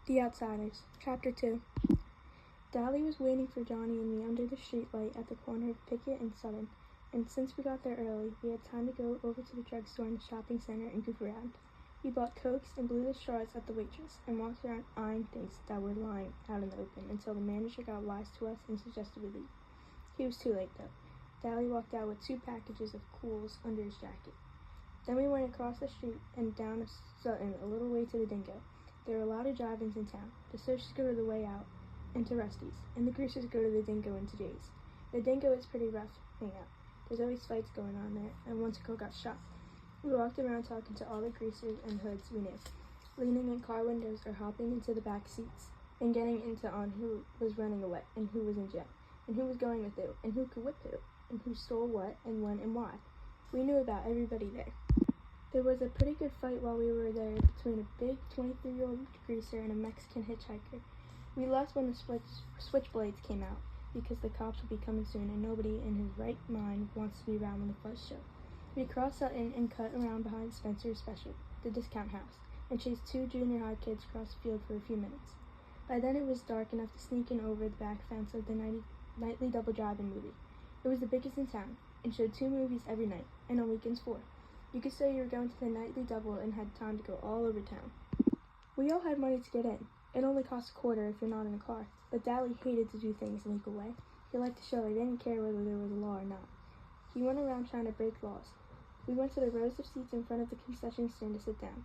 The Outsiders, Chapter 2. Dally was waiting for Johnny and me under the streetlight at the corner of Pickett and Sutton, and since we got there early, we had time to go over to the drugstore in the shopping center and goof around. We bought Cokes and blew the straws at the waitress, and walked around eyeing things that were lying out in the open until the manager got wise to us and suggested we leave. He was too late, though. Dally walked out with 2 packages of Cools under his jacket. Then we went across the street and down Sutton a little way to the Dingo. There were a lot of drive-ins in town. The Socials go to the Way Out, into Rusty's, and the Greasers go to the Dingo into Jay's. The Dingo is pretty rough hangout. There's always fights going on there, and once a girl got shot. We walked around talking to all the greasers and hoods we knew, leaning in car windows or hopping into the back seats, and getting into on who was running away, and who was in jail, and who was going with who, and who could whip who, and who stole what, and when, and why. We knew about everybody there. There was a pretty good fight while we were there between a big 23-year-old greaser and a Mexican hitchhiker. We left when the switchblades came out, because the cops would be coming soon and nobody in his right mind wants to be around when the fuzz show. We crossed Sutton and cut around behind Spencer's Special, the discount house, and chased 2 junior high kids across the field for a few minutes. By then it was dark enough to sneak in over the back fence of the nightly double drive-in movie. It was the biggest in town, and showed 2 movies every night, and on weekends 4. You could say you were going to the nightly double and had time to go all over town. We all had money to get in. It only cost a quarter if you're not in a car, but Dally hated to do things the legal way. He liked to show he didn't care whether there was a law or not. He went around trying to break laws. We went to the rows of seats in front of the concession stand to sit down.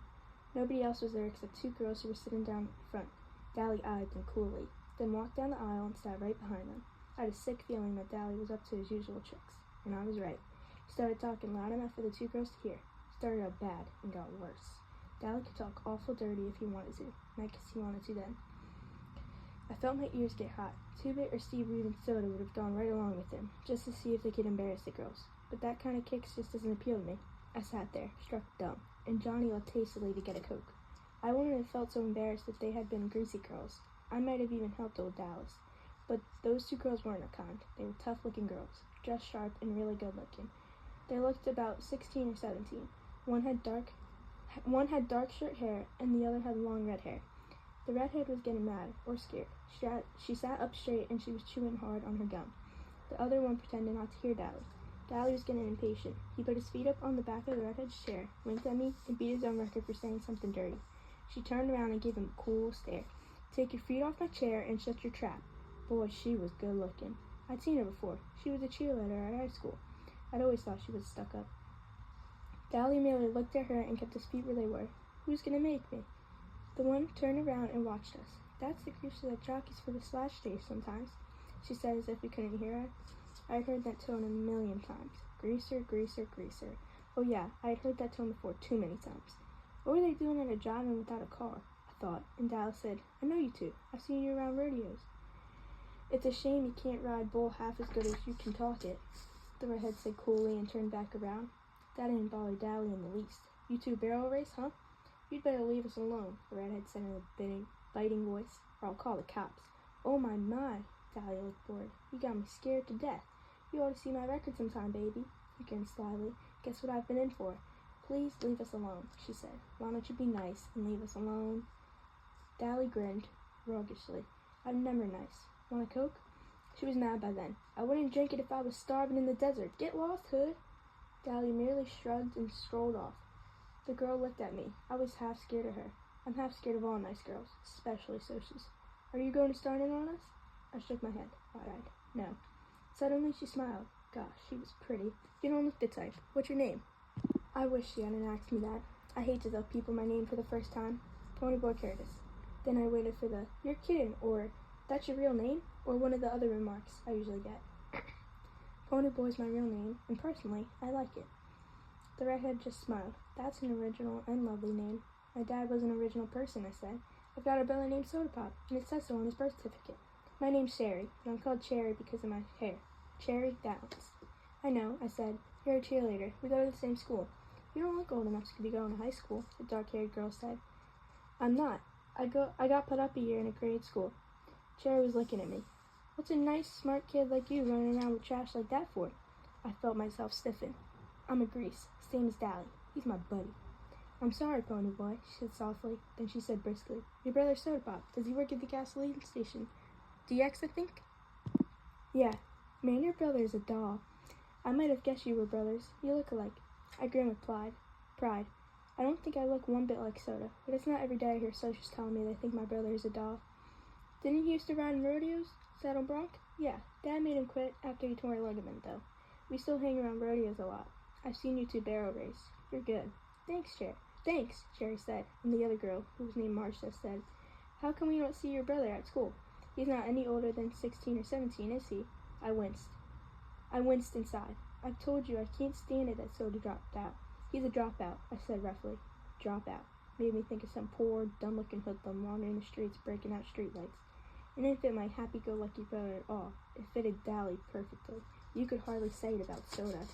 Nobody else was there except 2 girls who were sitting down front. Dally eyed them coolly, then walked down the aisle and sat right behind them. I had a sick feeling that Dally was up to his usual tricks, and I was right. He started talking loud enough for the 2 girls to hear. Started out bad and got worse. Dally could talk awful dirty if he wanted to, and I guess he wanted to then. I felt my ears get hot. Two-Bit or Steve Reed and Soda would have gone right along with him, just to see if they could embarrass the girls. But that kind of kicks just doesn't appeal to me. I sat there, struck dumb, and Johnny left hastily to get a Coke. I wouldn't have felt so embarrassed if they had been greasy girls. I might have even helped old Dallas. But those 2 girls weren't a kind. They were tough-looking girls, dressed sharp and really good-looking. They looked about 16 or 17. One had dark short hair, and the other had long red hair. The redhead was getting mad, or scared. She sat up straight, and she was chewing hard on her gum. The other one pretended not to hear Dally. Dally was getting impatient. He put his feet up on the back of the redhead's chair, winked at me, and beat his own record for saying something dirty. She turned around and gave him a cool stare. "Take your feet off my chair and shut your trap." Boy, she was good looking. I'd seen her before. She was a cheerleader at high school. I'd always thought she was stuck up. Dally merely looked at her and kept his feet where they were. "Who's gonna make me?" The one turned around and watched us. "That's the greaser that jockeys for the slash stage sometimes," she said as if we couldn't hear her. I had heard that tone a million times. Greaser, greaser, greaser. Oh yeah, I had heard that tone before too many times. What were they doing at a drive-in without a car? I thought, and Dallas said, "I know you 2. I've seen you around rodeos." "It's a shame you can't ride bull half as good as you can talk it," the redhead said coolly and turned back around. That didn't bother Dally in the least. "You 2 barrel race, huh?" "You'd better leave us alone," the redhead said in a biting voice, "or I'll call the cops." "Oh my, Dally looked bored. "You got me scared to death. You ought to see my record sometime, baby." He grinned slyly. "Guess what I've been in for?" "Please leave us alone," she said. "Why don't you be nice and leave us alone?" Dally grinned roguishly. "I'm never nice. Want a Coke?" She was mad by then. "I wouldn't drink it if I was starving in the desert. Get lost, hood." Dally merely shrugged and strolled off. The girl looked at me. I was half scared of her. I'm half scared of all nice girls, especially Socials. "Are you going to start in on us?" I shook my head, wide-eyed. "No." Suddenly she smiled. Gosh, she was pretty. "You don't look the type. What's your name?" I wish she hadn't asked me that. I hate to tell people my name for the first time. Ponyboy Curtis. Then I waited for the "You're kidding," or "That's your real name," or one of the other remarks I usually get. Ponyboy's my real name, and personally, I like it. The redhead just smiled. "That's an original and lovely name." "My dad was an original person," I said. "I've got a brother named Soda Pop, and it says so on his birth certificate. My name's Sherry, but I'm called Cherry because of my hair. Cherry Downs." "I know," I said. "You're a cheerleader. We go to the same school." "You don't look old enough to be going to high school," the dark-haired girl said. "I'm not. I got put up a year in a grade school." Cherry was looking at me. "What's a nice, smart kid like you running around with trash like that for?" I felt myself stiffen. "I'm a grease, same as Dally. He's my buddy." I'm sorry, Pony Boy, she said softly. Then she said briskly, Your brother Soda Pop, does he work at the gasoline station? DX, I think? Yeah. Man, your brother is a doll. I might have guessed you were brothers. You look alike. I grinned with pride. I don't think I look one bit like Soda, but it's not every day I hear socials telling me they think my brother is a doll. Didn't he used to ride in rodeos? Saddle bronc? Yeah, Dad made him quit after he tore a ligament, though. We still hang around rodeos a lot. I've seen you two barrel race. You're good. Thanks, Cherry said, and the other girl, who was named Marcia, said, How come we don't see your brother at school? He's not any older than 16 or 17, is he? I winced inside. I've told you I can't stand it that Soda dropped out. He's a dropout, I said roughly. Dropout. Made me think of some poor, dumb-looking hoodlum wandering the streets breaking out streetlights. It didn't fit my happy-go-lucky brother at all. It fitted Dally perfectly. You could hardly say it about Soda.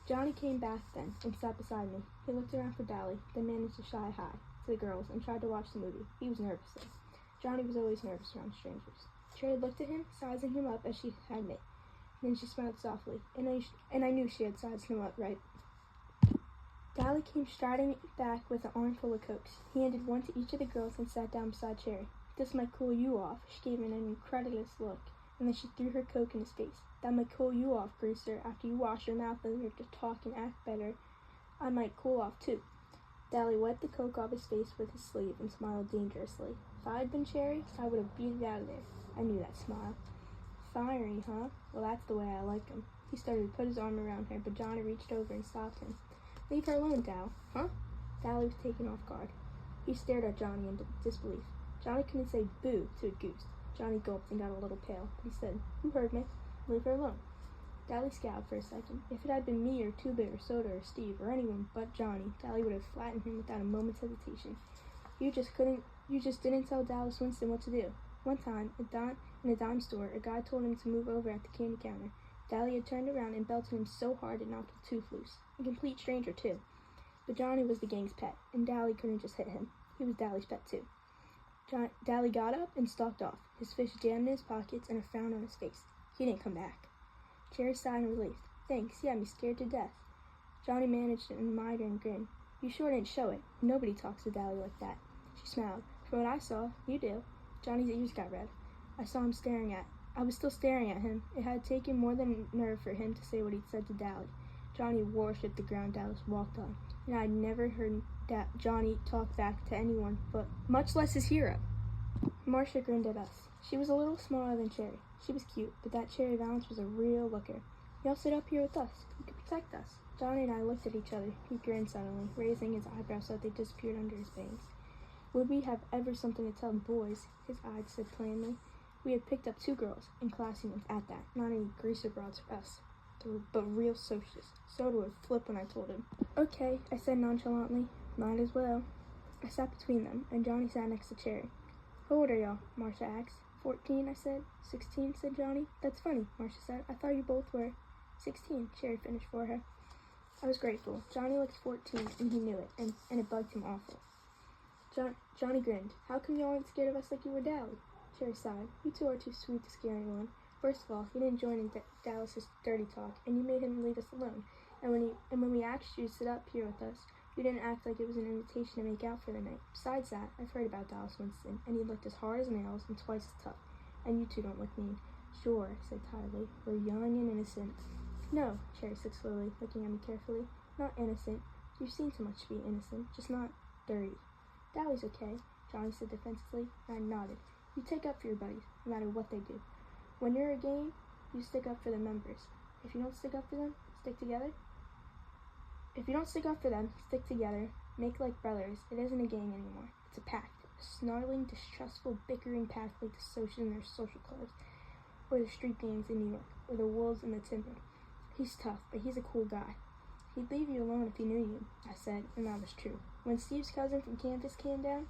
Johnny came back then and sat beside me. He looked around for Dally, then managed to shy high to the girls and tried to watch the movie. He was nervous, though. Johnny was always nervous around strangers. Cherry looked at him, sizing him up as she had me. Then she smiled softly, and I knew she had sized him up right. Dally came striding back with an armful of Cokes. He handed one to each of the girls and sat down beside Cherry. This might cool you off. She gave him an incredulous look, and then she threw her Coke in his face. That might cool you off, Greaser. After you wash your mouth and learn to talk and act better, I might cool off too. Dally wiped the Coke off his face with his sleeve and smiled dangerously. If I had been Cherry, I would have beat it out of there. I knew that smile. Fiery, huh? Well, that's the way I like him. He started to put his arm around her, but Johnny reached over and stopped him. Leave her alone, Dal. Huh? Dally was taken off guard. He stared at Johnny in disbelief. Johnny couldn't say boo to a goose. Johnny gulped and got a little pale, but he said, You heard me. Leave her alone. Dally scowled for a second. If it had been me or Two-Bit or Soda or Steve or anyone but Johnny, Dally would have flattened him without a moment's hesitation. You just didn't tell Dallas Winston what to do. One time, in a dime store, a guy told him to move over at the candy counter. Dally had turned around and belted him so hard it knocked a tooth loose. A complete stranger, too. But Johnny was the gang's pet, and Dally couldn't just hit him. He was Dally's pet, too. Dally got up and stalked off, his fish jammed in his pockets and a frown on his face. He didn't come back. Cherry sighed in relief. Thanks, you had me scared to death. Johnny managed an admiring grin. You sure didn't show it. Nobody talks to Dally like that. She smiled. From what I saw, you do. Johnny's ears got red. I was still staring at him. It had taken more than nerve for him to say what he'd said to Dally. Johnny worshipped the ground Dallas walked on, and I'd never heard Johnny talk back to anyone, but much less his hero. Marcia grinned at us. She was a little smaller than Cherry. She was cute, but that Cherry Valance was a real looker. Y'all sit up here with us. You can protect us. Johnny and I looked at each other. He grinned suddenly, raising his eyebrows so that they disappeared under his bangs. Would we have ever something to tell the boys? His eyes said plainly. We had picked up 2 girls, and classy ones at that, not any greaser broads for us, but real socialists. Soda would flip when I told him. Okay, I said nonchalantly. Might as well. I sat between them, and Johnny sat next to Cherry. How old are y'all? Marcia asked. 14, I said. 16, said Johnny. That's funny, Marcia said. I thought you both were. 16, Cherry finished for her. I was grateful. Johnny looked 14, and he knew it, and it bugged him awful. Johnny grinned. How come y'all aren't scared of us like you were Dally? Cherry sighed. You two are too sweet to scare anyone. First of all, he didn't join in Dallas's dirty talk, and you made him leave us alone. And when we asked you to sit up here with us, you didn't act like it was an invitation to make out for the night. Besides that, I've heard about Dallas Winston, and he looked as hard as nails and twice as tough. And you two don't look mean. Sure, I said tiredly. We're young and innocent. No, Cherry said slowly, looking at me carefully. Not innocent. You've seen too much to be innocent, just not dirty. Dally's okay, Johnny said defensively, and I nodded. You take up for your buddies, no matter what they do. When you're a gang, you stick up for the members. If you don't stick up for them, stick together. Make like brothers. It isn't a gang anymore. It's a pact. A snarling, distrustful, bickering pact like the socials in their social clubs, or the street gangs in New York, or the wolves in the timber. He's tough, but he's a cool guy. He'd leave you alone if he knew you, I said, and that was true. When Steve's cousin from campus came down,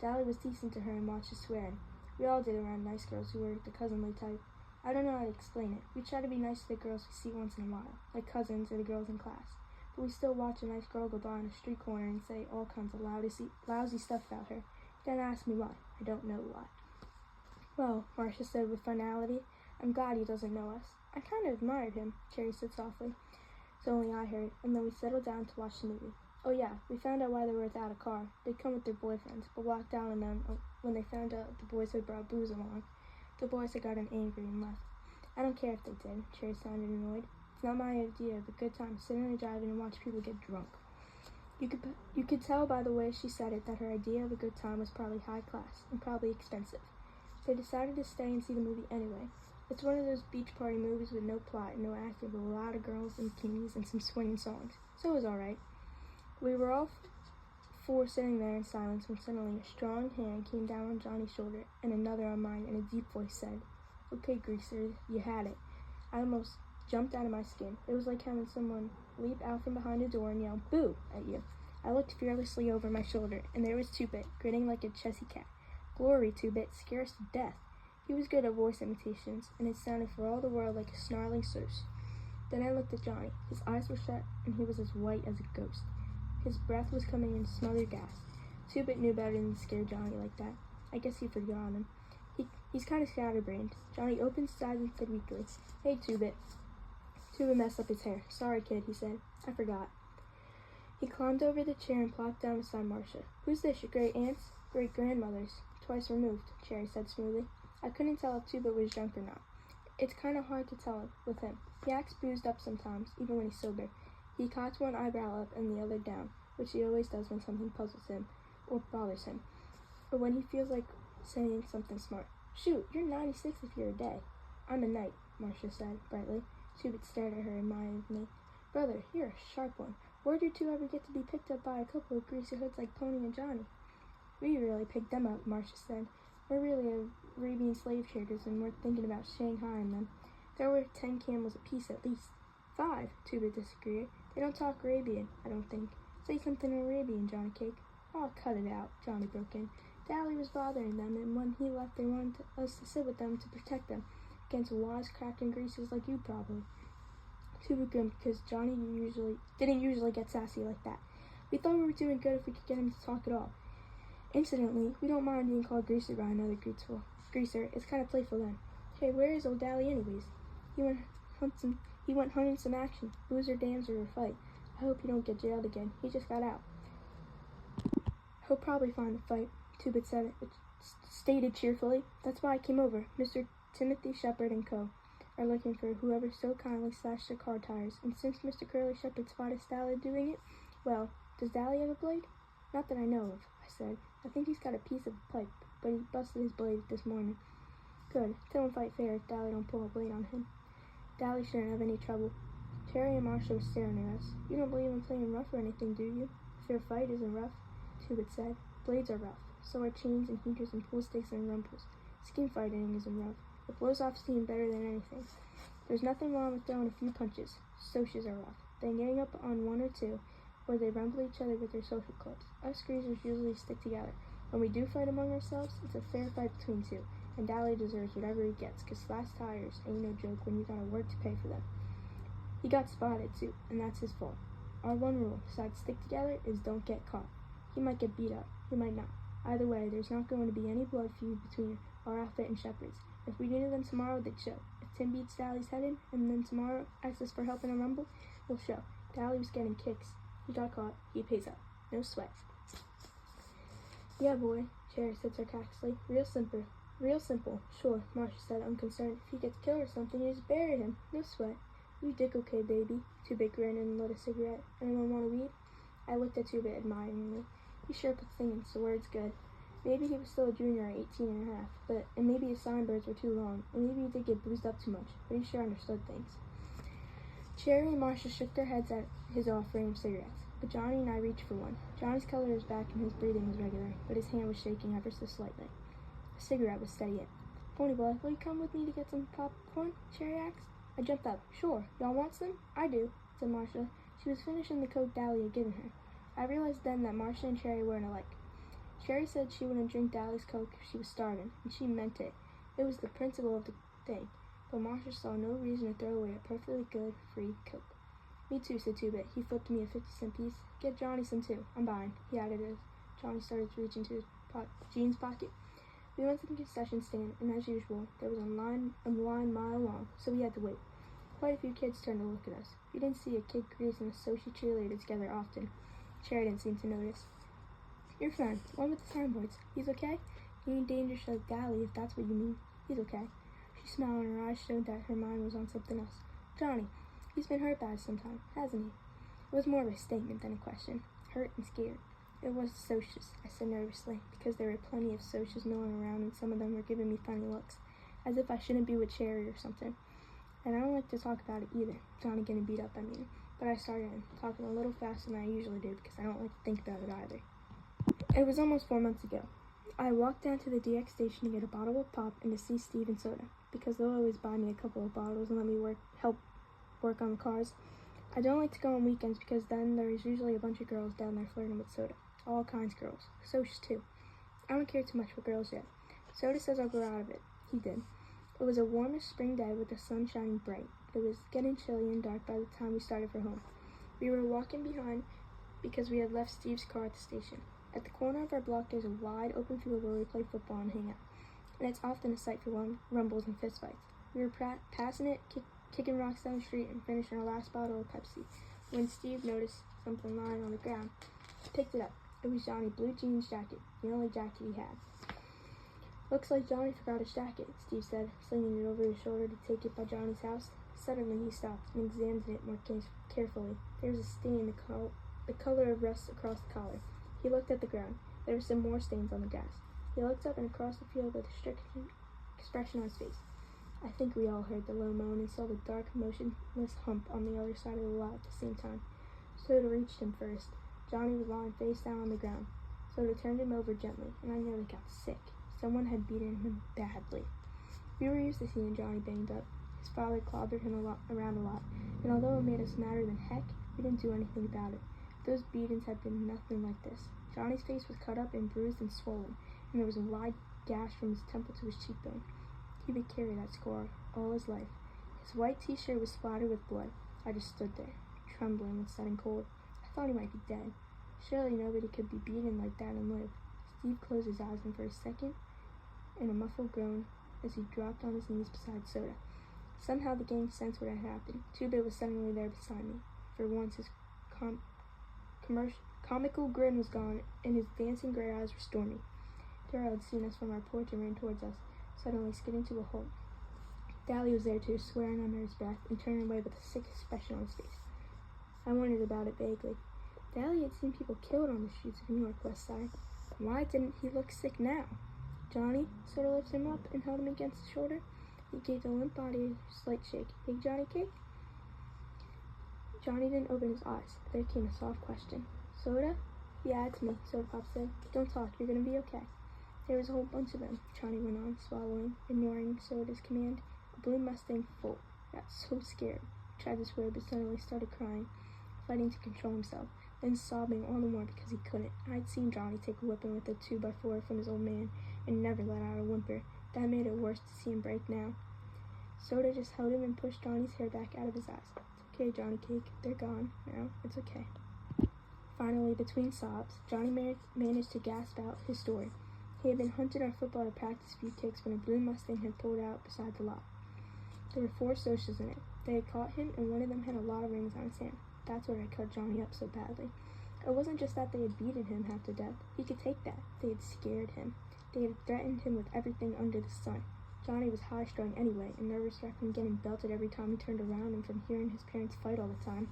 Dally was decent to her and watched us swearing. We all did around nice girls who were the cousinly type. I don't know how to explain it. We try to be nice to the girls we see once in a while, like cousins or the girls in class. But we still watch a nice girl go by on a street corner and say all kinds of lousy stuff about her. Then ask me why. I don't know why. Well, Marcia said with finality, I'm glad he doesn't know us. I kind of admired him, Cherry said softly. So only I heard, and then we settled down to watch the movie. Oh yeah, we found out why they were without a car. They'd come with their boyfriends, but walked down on them when they found out the boys had brought booze along. The boys had gotten angry and left. I don't care if they did, Cherry sounded annoyed. It's not my idea of a good time to sit in a drive-in and watch people get drunk. You could tell by the way she said it that her idea of a good time was probably high class and probably expensive. They decided to stay and see the movie anyway. It's one of those beach party movies with no plot, no acting, but a lot of girls and bikinis and some swinging songs. So it was alright. We were all four sitting there in silence when suddenly a strong hand came down on Johnny's shoulder and another on mine, and a deep voice said, "Okay, Greaser, you had it." I almost jumped out of my skin. It was like having someone leap out from behind a door and yell, "Boo!" at you. I looked fearlessly over my shoulder, and there was Two-Bit, grinning like a chessy cat. Glory, Two-Bit, scare us to death. He was good at voice imitations, and it sounded for all the world like a snarling souse. Then I looked at Johnny. His eyes were shut, and he was as white as a ghost. His breath was coming in smothered gasps. Two-Bit knew better than to scare Johnny like that. I guess he forgot him. He's kind of scatterbrained. Johnny opened his eyes and said weakly, "Hey, Two-Bit." Two-Bit messed up his hair. "Sorry, kid," he said. "I forgot." He climbed over the chair and plopped down beside Marcia. "Who's this, your great-aunts?" "Great-grandmothers. Twice removed," Cherry said smoothly. I couldn't tell if Two-Bit was drunk or not. It's kind of hard to tell with him. He acts boozed up sometimes, even when he's sober. He cocks one eyebrow up and the other down, which he always does when something puzzles him or bothers him, or when he feels like saying something smart. "Shoot, you're 96 if you're a day." "I'm a knight," Marcia said brightly. Two-Bit stared at her admiringly. "Brother, you're a sharp one. Where'd you two ever get to be picked up by a couple of greasy hoods like Pony and Johnny?" "We really picked them up," Marcia said. "We're really Arabian slave traders, and we're thinking about Shanghaiing them. They're worth 10 camels apiece at least." "5, Two-Bit disagreed. "They don't talk Arabian, I don't think. Say something in Arabian, Johnny Cake." "Oh, cut it out," Johnny broke in. "Dally was bothering them, and when he left they wanted us to sit with them to protect them against wisecracking greasers like you probably." Two-Bit grinned because Johnny didn't usually get sassy like that. "We thought we were doing good if we could get him to talk at all. Incidentally, we don't mind being called Greaser by another greaser. It's kind of playful then. Hey, where is old Dally anyways? He went hunting some action. Booze or dams or a fight. I hope he don't get jailed again. He just got out." "He'll probably find a fight," Two-Bit stated cheerfully. "That's why I came over. Mr. Timothy Shepard and Co. are looking for whoever so kindly slashed their car tires, and since Mr. Curly Shepard spotted Dally doing it, well, does Dally have a blade?" "Not that I know of," I said. "I think he's got a piece of a pipe, but he busted his blade this morning." "Good. Tell him fight fair if Dally don't pull a blade on him." "Dally shouldn't have any trouble." Cherry and Marcia were staring at us. "You don't believe in playing rough or anything, do you?" "A fair fight isn't rough," Two-Bit said. "Blades are rough. So are chains and heaters and pool sticks and rumples. Skin fighting isn't rough. It blows off steam better than anything. There's nothing wrong with throwing a few punches. Socias are rough. Then getting up on one or two, or they rumble each other with their social clubs. Us greasers usually stick together. When we do fight among ourselves, it's a fair fight between two, and Dally deserves whatever he gets, 'cause slashed tires ain't no joke when you gotta work to pay for them. He got spotted, too, and that's his fault. Our one rule, besides stick together, is don't get caught. He might get beat up. He might not. Either way, there's not going to be any blood feud between our outfit and Shepard's. If we needed them tomorrow, they'd show. If Tim beats Dally's head in, and then tomorrow asks us for help in a rumble, we'll show. Dally was getting kicks. He got caught. He pays up. No sweat." "Yeah, boy," Cherry said sarcastically. Real simple. Sure," Marcia said, unconcerned. "If he gets killed or something, you just bury him. No sweat." "You dick okay, baby." Two-Bit grinned and lit a cigarette. "Anyone want a weed?" I looked at Two-Bit admiringly. He sure puts things to words good. Maybe he was still a junior at 18 and a half, and maybe his signbirds were too long, and maybe he did get boozed up too much, but he sure understood things. Cherry and Marcia shook their heads at his offering of cigarettes, but Johnny and I reached for one. Johnny's color was back and his breathing was regular, but his hand was shaking ever so slightly. The cigarette was steady. "Pony boy, will you come with me to get some popcorn?" Cherry asked. I jumped up. "Sure. Y'all want some?" "I do," said Marcia. She was finishing the Coke Dally had given her. I realized then that Marcia and Cherry weren't alike. Cherry said she wouldn't drink Dally's Coke if she was starving, and she meant it. It was the principle of the thing. But Marcia saw no reason to throw away a perfectly good, free Coke. "Me too," said Two-Bit. He flipped me a 50-cent piece. "Get Johnny some too. I'm buying," he added as Johnny started to reach into his jeans pocket. We went to the concession stand, and as usual, there was a line mile long, so we had to wait. Quite a few kids turned to look at us. We didn't see a kid grease and a Sochi cheerleader together often. Cherry didn't seem to notice. Your friend, one with the signboards, he's okay? He ain't dangerous like Dally, if that's what you mean. He's okay. She smiled and her eyes showed that her mind was on something else. Johnny, he's been hurt bad sometime, hasn't he? It was more of a statement than a question. Hurt and scared. It was socius, I said nervously, because there were plenty of socius milling around and some of them were giving me funny looks, as if I shouldn't be with Cherry or something. And I don't like to talk about it either, Johnny getting beat up, I mean. But I started in, talking a little faster than I usually do because I don't like to think about it either. It was almost 4 months ago. I walked down to the DX station to get a bottle of pop and to see Steve and Soda, because they'll always buy me a couple of bottles and let me help work on the cars. I don't like to go on weekends because then there's usually a bunch of girls down there flirting with Soda. All kinds of girls. Socius too. I don't care too much for girls yet. Soda says I'll grow out of it. He did. It was a warmish spring day with the sun shining bright. It was getting chilly and dark by the time we started for home. We were walking behind because we had left Steve's car at the station. At the corner of our block there's a wide open field where we play football and hang out. And it's often a sight for rumbles and fistfights. We were passing it, kicking rocks down the street and finishing our last bottle of Pepsi when Steve noticed something lying on the ground. He picked it up. It was Johnny's blue jeans jacket, the only jacket he had. Looks like Johnny forgot his jacket, Steve said, slinging it over his shoulder to take it by Johnny's house. Suddenly he stopped and examined it more carefully. There was a stain the color of rust across the collar. He looked at the ground. There were some more stains on the grass. He looked up and across the field with a strict expression on his face. I think we all heard the low moan and saw the dark, motionless hump on the other side of the lot at the same time. Soda reached him first. Johnny was lying face down on the ground. Soda turned him over gently, and I nearly got sick. Someone had beaten him badly. We were used to seeing Johnny banged up. His father clobbered him around a lot, and although it made us madder than heck, we didn't do anything about it. Those beatings had been nothing like this. Johnny's face was cut up and bruised and swollen, and there was a wide gash from his temple to his cheekbone. He would carry that scar all his life. His white t-shirt was splattered with blood. I just stood there, trembling with sudden cold. I thought he might be dead. Surely nobody could be beaten like that and live. Steve closed his eyes and for a second, in a muffled groan, as he dropped on his knees beside Soda. Somehow the gang sensed what had happened. Two-Bit was suddenly there beside me. For once his comical grin was gone, and his dancing gray eyes were stormy. Darryl had seen us from our porch and ran towards us, suddenly skidding to a halt. Dally was there too, swearing under his breath and turning away with a sick expression on his face. I wondered about it vaguely. Dally had seen people killed on the streets of New York West Side. Why didn't he look sick now? Johnny sort of lifted him up and held him against his shoulder. He gave the limp body a slight shake. Hey, Johnny Cake? Johnny didn't open his eyes. There came a soft question. Soda? Yeah, it's me, Soda Pop said. Don't talk, you're gonna be okay. There was a whole bunch of them, Johnny went on, swallowing, ignoring Soda's command. A blue Mustang full. Got so scared. Tried to swear, but suddenly started crying, fighting to control himself, then sobbing all the more because he couldn't. I'd seen Johnny take a whipping with a 2x4 from his old man and never let out a whimper. That made it worse to see him break now. Soda just held him and pushed Johnny's hair back out of his eyes. It's okay, Johnny Cake. They're gone now. It's okay. Finally, between sobs, Johnny managed to gasp out his story. He had been hunted on football to practice few kicks when a blue Mustang had pulled out beside the lot. There were 4 socials in it. They had caught him, and one of them had a lot of rings on his hand. That's what had cut Johnny up so badly. It wasn't just that they had beaten him half to death. He could take that. They had scared him. They had threatened him with everything under the sun. Johnny was high-strung anyway, and nervous from getting belted every time he turned around and from hearing his parents fight all the time.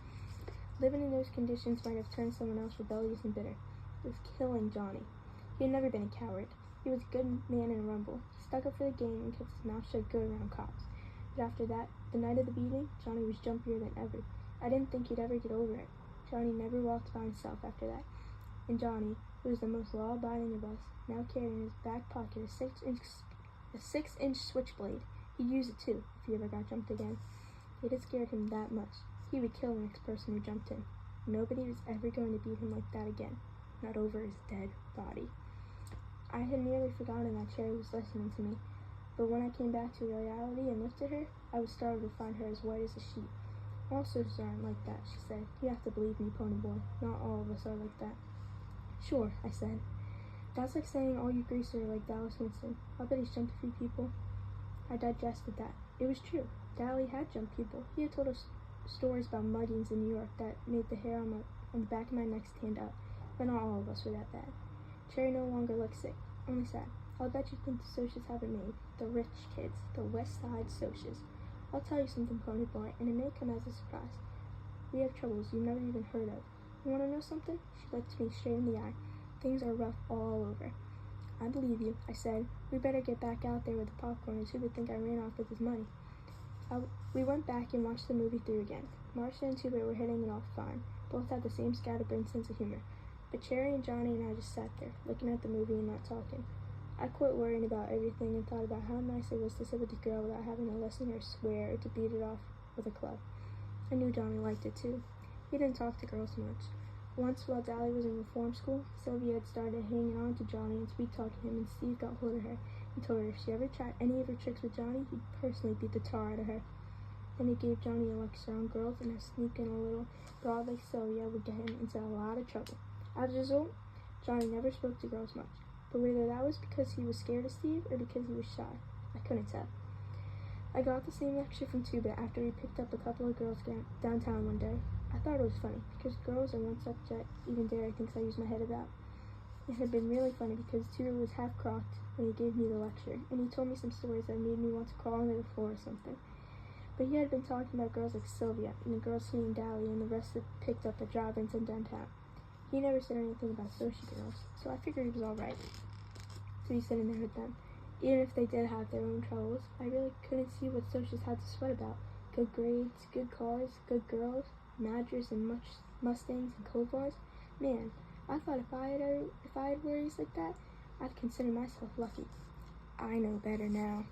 Living in those conditions might have turned someone else rebellious and bitter. It was killing Johnny. He had never been a coward. He was a good man in a rumble. He stuck up for the gang and kept his mouth shut good around cops. But after that, the night of the beating, Johnny was jumpier than ever. I didn't think he'd ever get over it. Johnny never walked by himself after that. And Johnny, who was the most law-abiding of us, now carried in his back pocket a 6-inch switchblade. He'd use it too, if he ever got jumped again. It had scared him that much. He would kill the next person who jumped him. Nobody was ever going to beat him like that again. Not over his dead body. I had nearly forgotten that Cherry was listening to me, but when I came back to reality and looked at her, I was startled to find her as white as a sheet. All soldiers aren't like that, she said. You have to believe me, Pony Boy. Not all of us are like that. Sure, I said. That's like saying all you greasers are like Dallas Winston. I bet he's jumped a few people. I digested that. It was true. Dally had jumped people. He had told us stories about muggings in New York that made the hair on and the back of my neck stand up, but not all of us were that bad. Cherry no longer looked sick, only sad. I'll bet you think the Socias have it made. The rich kids, the West Side Socias. I'll tell you something, Pony Boy, and it may come as a surprise. We have troubles you've never even heard of. You want to know something? She looked me straight in the eye. Things are rough all over. I believe you, I said. We better get back out there with the popcorn, or Sue would think I ran off with his money. We went back and watched the movie through again. Marcia and Tuba were hitting it off fine. Both had the same scatterbrained sense of humor. But Cherry and Johnny and I just sat there, looking at the movie and not talking. I quit worrying about everything and thought about how nice it was to sit with the girl without having to listen to her swear or to beat it off with a club. I knew Johnny liked it too. He didn't talk to girls much. Once, while Dally was in reform school, Sylvia had started hanging on to Johnny and sweet-talking him, and Steve got hold of her and told her if she ever tried any of her tricks with Johnny, he'd personally beat the tar out of her. Then he gave Johnny a lecture on girls and how sneaking a little broad like Sylvia would get him into a lot of trouble. As a result, Johnny never spoke to girls much, but whether that was because he was scared of Steve or because he was shy, I couldn't tell. I got the same lecture from Tuba after we picked up a couple of girls downtown one day. I thought it was funny, because girls are one subject even Derek thinks I use my head about. It had been really funny because Tuba was half-crocked when he gave me the lecture, and he told me some stories that made me want to crawl under the floor or something. But he had been talking about girls like Sylvia, and the girls he and Dally and the rest had picked up at drive-ins in downtown. He never said anything about social girls, so I figured he was alright to be sitting there with them. Even if they did have their own troubles, I really couldn't see what socials had to sweat about. Good grades, good cars, good girls, Madgers and Mustangs and Covars. Man, I thought if I had worries like that, I'd consider myself lucky. I know better now.